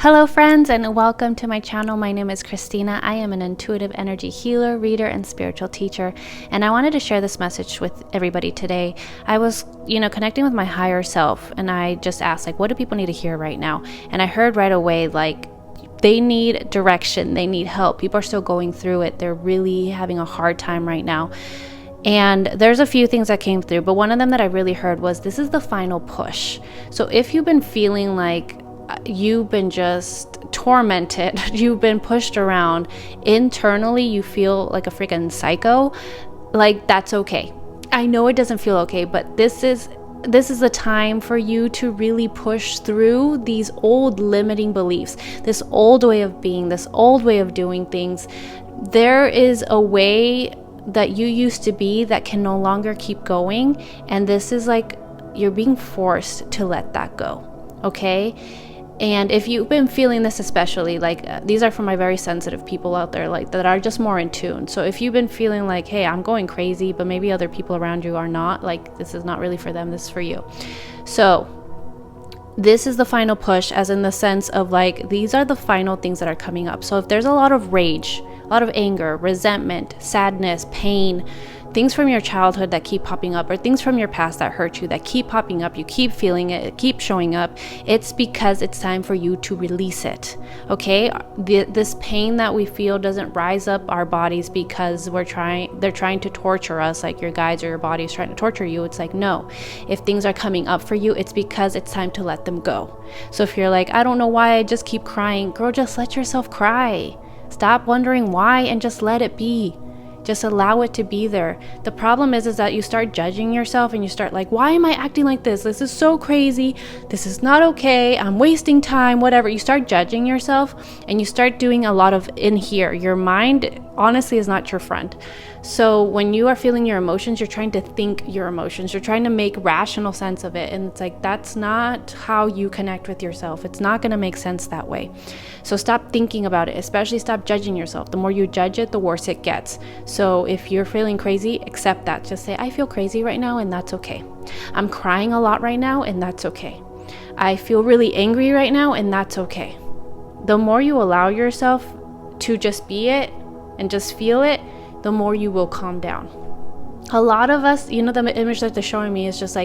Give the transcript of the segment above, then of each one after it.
Hello friends, and welcome to my channel. My name is Christina. I am an intuitive energy healer, reader, and spiritual teacher, and I wanted to share this message with everybody today. I was, connecting with my higher self, and I just asked, what do people need to hear right now? And I heard right away, they need direction, they need help. People are still going through it. They're really having a hard time right now. And there's a few things that came through, but one of them that I really heard was, this is the final push. So if you've been feeling like you've been just tormented, you've been pushed around internally, you feel like a freaking psycho, that's okay. I know it doesn't feel okay, but this is the time for you to really push through these old limiting beliefs, this old way of being, this old way of doing things. There is a way that you used to be that can no longer keep going, and this is you're being forced to let that go, okay? And if you've been feeling this, especially these are for my very sensitive people out there, that are just more in tune. So if you've been feeling hey, I'm going crazy, but maybe other people around you are not, this is not really for them, this is for you. So this is the final push, as in the sense of these are the final things that are coming up. So if there's a lot of rage, a lot of anger, resentment, sadness, pain, things from your childhood that keep popping up, or things from your past that hurt you that keep popping up, you keep feeling it, it keeps showing up, it's because it's time for you to release it, okay? This pain that we feel doesn't rise up our bodies because they're trying to torture us, your guides or your body is trying to torture you. It's no. If things are coming up for you, it's because it's time to let them go. So if you're I don't know why I just keep crying, girl, just let yourself cry. Stop wondering why and just let it be. Just allow it to be there. The problem is that you start judging yourself and you start why am I acting like this? This is so crazy. This is not okay. I'm wasting time, whatever. You start judging yourself and you start doing a lot of in here. Your mind honestly is not your friend. So when you are feeling your emotions, you're trying to think your emotions. You're trying to make rational sense of it. And it's that's not how you connect with yourself. It's not going to make sense that way. So stop thinking about it, especially stop judging yourself. The more you judge it, the worse it gets. So if you're feeling crazy, accept that. Just say, I feel crazy right now, and that's okay. I'm crying a lot right now, and that's okay. I feel really angry right now, and that's okay. The more you allow yourself to just be it and just feel it, the more you will calm down. A lot of us, the image that they're showing me is just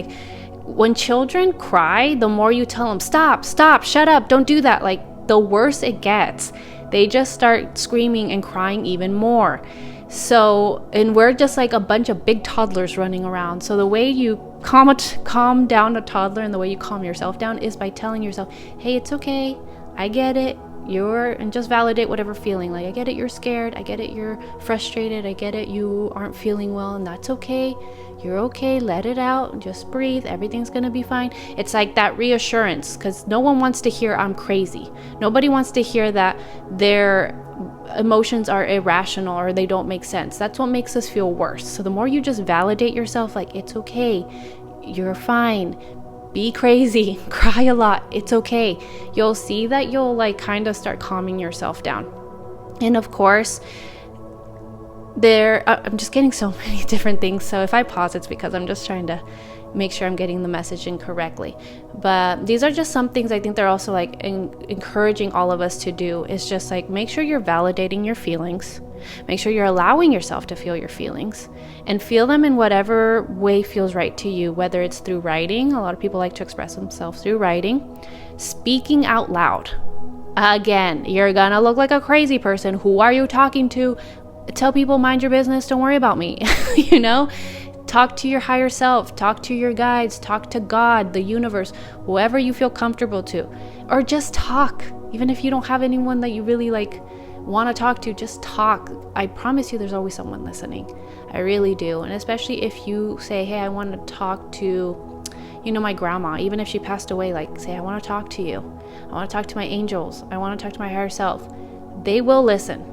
when children cry, the more you tell them, stop, shut up, don't do that, the worse it gets. They just start screaming and crying even more. So, and we're just a bunch of big toddlers running around. So the way you calm down a toddler and the way you calm yourself down is by telling yourself, hey, it's okay, I get it. And just validate whatever feeling. I get it, you're scared. I get it, you're frustrated. I get it, you aren't feeling well, and that's okay. You're okay. Let it out. Just breathe. Everything's gonna be fine. It's that reassurance, because no one wants to hear I'm crazy. Nobody wants to hear that their emotions are irrational or they don't make sense. That's what makes us feel worse. So the more you just validate yourself, it's okay, you're fine. Be crazy, cry a lot, it's okay. You'll see that you'll kind of start calming yourself down. And of course, I'm just getting so many different things. So if I pause, it's because I'm just trying to make sure I'm getting the message in correctly. But these are just some things I think they're also encouraging all of us to do, is just make sure you're validating your feelings. Make sure you're allowing yourself to feel your feelings and feel them in whatever way feels right to you, whether it's through writing. A lot of people like to express themselves through writing. Speaking out loud. Again, you're gonna look like a crazy person. Who are you talking to? Tell people, mind your business, don't worry about me. Talk to your higher self, talk to your guides, talk to God, the universe, whoever you feel comfortable to. Or just talk. Even if you don't have anyone that you really want to talk to, just talk. I promise you there's always someone listening. I really do. And especially if you say, hey, I want to talk to, my grandma, even if she passed away, say, I want to talk to you. I want to talk to my angels. I want to talk to my higher self. They will listen.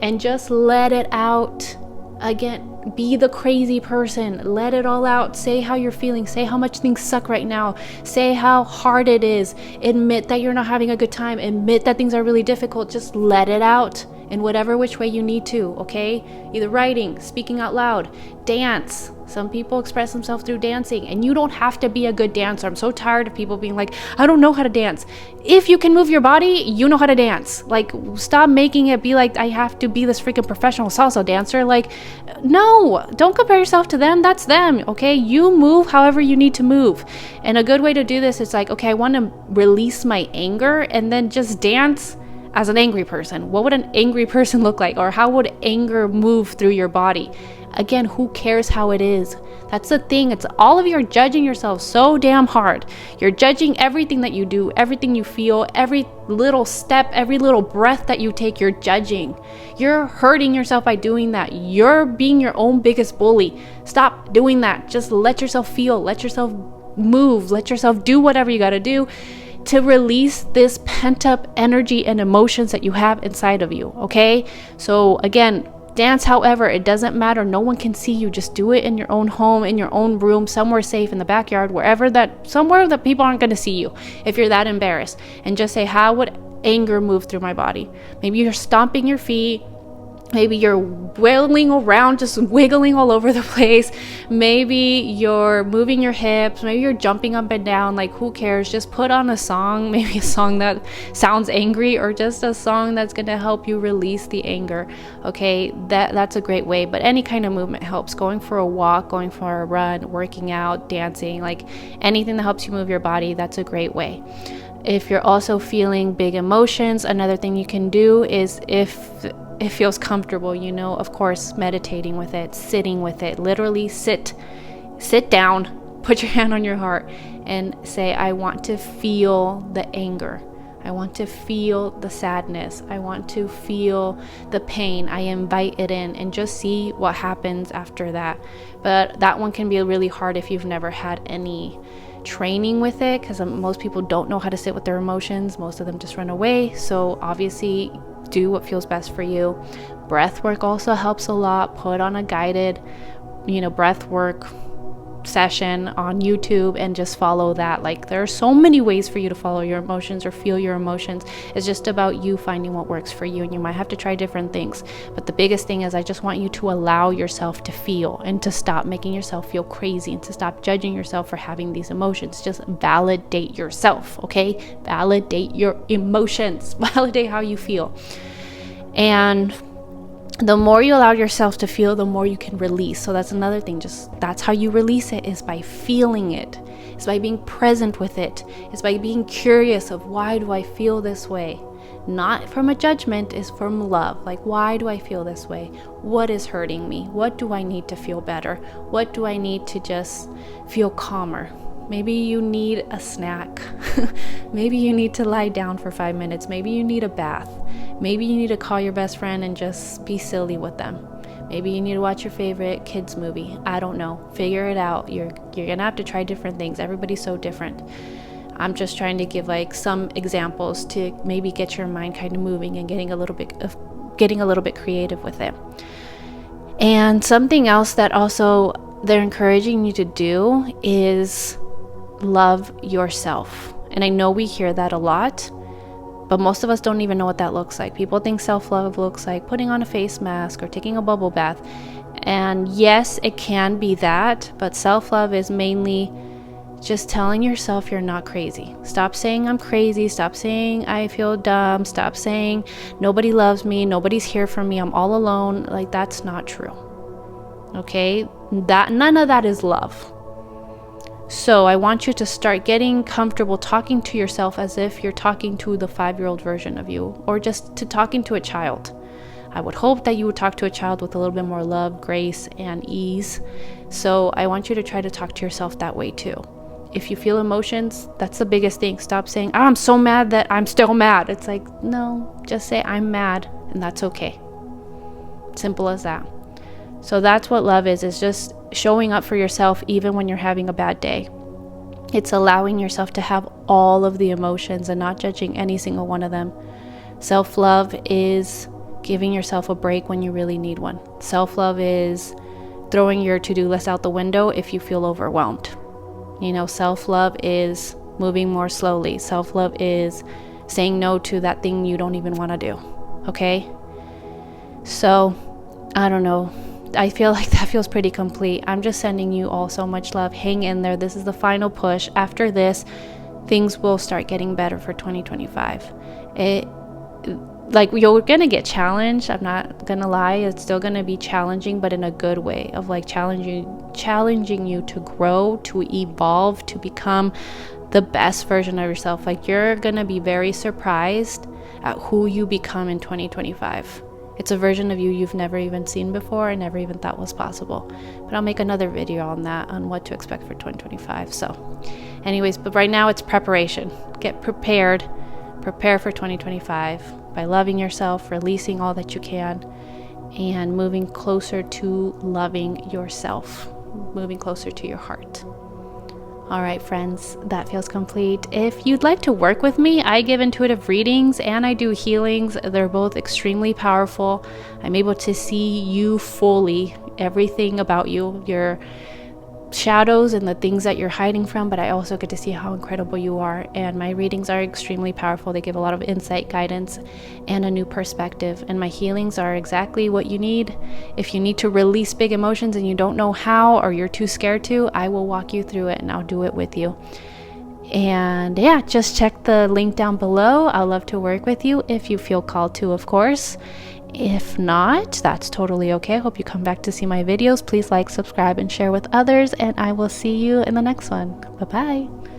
And just let it out. Again, be the crazy person. Let it all out. Say how you're feeling. Say how much things suck right now. Say how hard it is. Admit that you're not having a good time. Admit that things are really difficult. Just let it out in whatever which way you need to, okay? Either writing, speaking out loud, dance, Some people express themselves through dancing, and you don't have to be a good dancer. I'm so tired of people being like, I don't know how to dance. If you can move your body, you know how to dance. Like, stop making it be like I have to be this freaking professional salsa dancer. Like, no, don't compare yourself to them. That's them, okay? You move however you need to move. And a good way to do this is like, okay, I want to release my anger, and then just dance as an angry person. What would an angry person look like? Or how would anger move through your body? Again, who cares how it is? That's the thing. It's all of you are judging yourself so damn hard. You're judging everything that you do, everything you feel, every little step, every little breath that you take, you're judging. You're hurting yourself by doing that. You're being your own biggest bully. Stop doing that. Just let yourself feel, let yourself move, let yourself do whatever you got to do to release this pent up energy and emotions that you have inside of you. Okay? So again, dance however, it doesn't matter. No one can see you. Just do it in your own home, in your own room, somewhere safe, in the backyard, somewhere that people aren't going to see you if you're that embarrassed. And just say, how would anger move through my body? Maybe you're stomping your feet. Maybe you're wailing around, just wiggling all over the place. Maybe you're moving your hips. Maybe you're jumping up and down. Like, who cares? Just put on a song, maybe a song that sounds angry, or just a song that's going to help you release the anger. Okay, that's a great way. But any kind of movement helps. Going for a walk, going for a run, working out, dancing, like anything that helps you move your body, that's a great way. If you're also feeling big emotions, another thing you can do is, if it feels comfortable, of course, meditating with it, sitting with it, literally sit down, put your hand on your heart and say, I want to feel the anger. I want to feel the sadness. I want to feel the pain. I invite it in, and just see what happens after that. But that one can be really hard if you've never had any training with it, because most people don't know how to sit with their emotions. Most of them just run away. So obviously, do what feels best for you. Breath work also helps a lot. Put on a guided, breath work session on YouTube and just follow that. Like, there are so many ways for you to follow your emotions or feel your emotions. It's just about you finding what works for you, and you might have to try different things. But the biggest thing is, I just want you to allow yourself to feel, and to stop making yourself feel crazy, and to stop judging yourself for having these emotions. Just validate yourself, okay? Validate your emotions. Validate how you feel. And the more you allow yourself to feel, the more you can release. So that's another thing. That's how you release it, is by feeling it. It's by being present with it. It's by being curious of, why do I feel this way? Not from a judgment, is from love. Like, why do I feel this way? What is hurting me? What do I need to feel better? What do I need to just feel calmer? Maybe you need a snack. Maybe you need to lie down for 5 minutes. Maybe you need a bath. Maybe you need to call your best friend and just be silly with them. Maybe you need to watch your favorite kids movie. I don't know. Figure it out. You're gonna have to try different things. Everybody's so different. I'm just trying to give like some examples to maybe get your mind kind of moving and getting a little bit creative with it. And something else that also they're encouraging you to do is love yourself. And I know we hear that a lot, but most of us don't even know what that looks like. People think self-love looks like putting on a face mask or taking a bubble bath. And yes, it can be that, but self-love is mainly just telling yourself you're not crazy. Stop saying I'm crazy. Stop saying I feel dumb. Stop saying nobody loves me. Nobody's here for me. I'm all alone. Like, that's not true. Okay? None of that is love. So I want you to start getting comfortable talking to yourself as if you're talking to the 5-year-old version of you, or just to talking to a child. I would hope that you would talk to a child with a little bit more love, grace, and ease. So I want you to try to talk to yourself that way too. If you feel emotions, that's the biggest thing. Stop saying, I'm so mad that I'm still mad. It's like, no, just say I'm mad, and that's okay. Simple as that. So that's what love is just showing up for yourself even when you're having a bad day. It's allowing yourself to have all of the emotions and not judging any single one of them. Self-love is giving yourself a break when you really need one. Self-love is throwing your to-do list out the window if you feel overwhelmed. Self-love is moving more slowly. Self-love is saying no to that thing you don't even want to do. Okay? So, I don't know. I feel like that feels pretty complete. I'm just sending you all so much love. Hang in there. This is the final push. After this, things will start getting better for 2025. Like, you're gonna get challenged. I'm not gonna lie. It's still gonna be challenging, but in a good way, of like challenging you to grow, to evolve, to become the best version of yourself. Like, you're gonna be very surprised at who you become in 2025. It's a version of you you've never even seen before and never even thought was possible. But I'll make another video on that, on what to expect for 2025. So anyways, but right now it's preparation. Get prepared. Prepare for 2025 by loving yourself, releasing all that you can, and moving closer to loving yourself, moving closer to your heart. All right, friends, that feels complete. If you'd like to work with me, I give intuitive readings and I do healings. They're both extremely powerful. I'm able to see you fully, everything about you, your shadows and the things that you're hiding from, but I also get to see how incredible you are. And my readings are extremely powerful. They give a lot of insight, guidance, and a new perspective. And my healings are exactly what you need. If you need to release big emotions and you don't know how, or you're too scared to, I will walk you through it and I'll do it with you. And yeah, just check the link down below. I'd love to work with you if you feel called to, of course. If not, that's totally okay. I hope you come back to see my videos. Please like, subscribe, and share with others, and I will see you in the next one. Bye-bye.